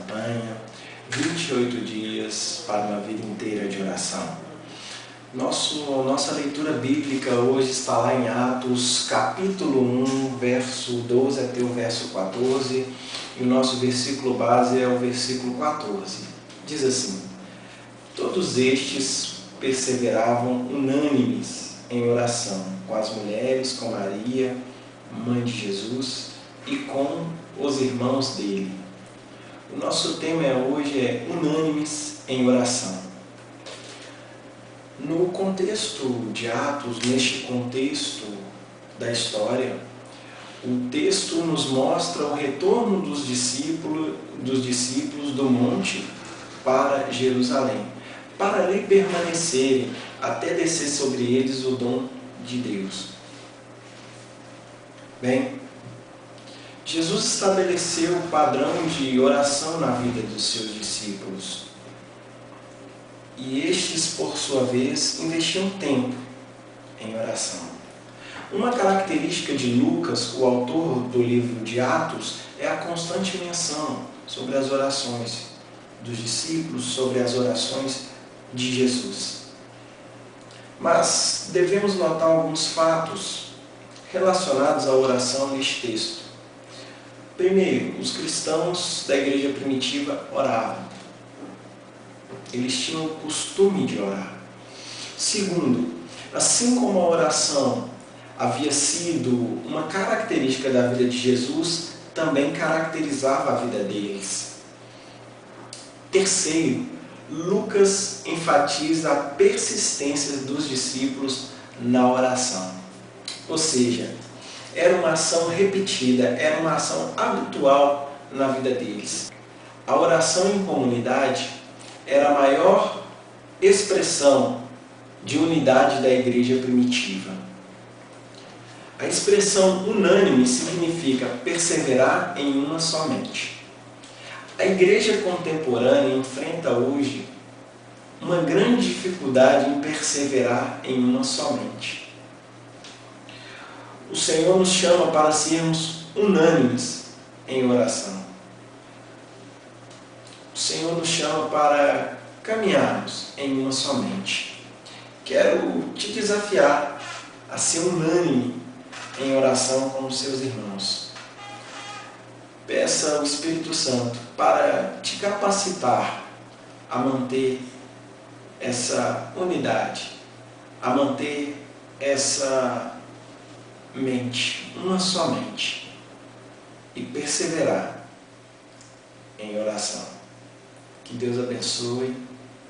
campanha 28 dias para uma vida inteira de oração. Nossa leitura bíblica hoje está lá em Atos, capítulo 1, verso 12 até o verso 14, e o nosso versículo base é o versículo 14. Diz assim: todos estes perseveravam unânimes em oração, com as mulheres, com Maria, mãe de Jesus, e com os irmãos dele. O nosso tema hoje é unânimes em oração. No contexto de Atos, neste contexto da história, o texto nos mostra o retorno dos discípulos do monte para Jerusalém, para ali permanecerem até descer sobre eles o dom de Deus. Bem, Jesus estabeleceu o padrão de oração na vida dos seus discípulos. E estes, por sua vez, investiam tempo em oração. Uma característica de Lucas, o autor do livro de Atos, é a constante menção sobre as orações dos discípulos, sobre as orações de Jesus. Mas devemos notar alguns fatos relacionados à oração neste texto. Primeiro, os cristãos da igreja primitiva oravam. Eles tinham o costume de orar. Segundo, assim como a oração havia sido uma característica da vida de Jesus, também caracterizava a vida deles. Terceiro, Lucas enfatiza a persistência dos discípulos na oração. Ou seja, era uma ação repetida, era uma ação habitual na vida deles. A oração em comunidade era a maior expressão de unidade da igreja primitiva. A expressão unânime significa perseverar em uma somente. A igreja contemporânea enfrenta hoje uma grande dificuldade em perseverar em uma somente. O Senhor nos chama para sermos unânimes em oração. O Senhor nos chama para caminharmos em uma somente. Quero te desafiar a ser unânime em oração com os seus irmãos. Peça ao Espírito Santo para te capacitar a manter essa unidade, a manter essa mente, uma só mente, e perseverar em oração. Que Deus abençoe.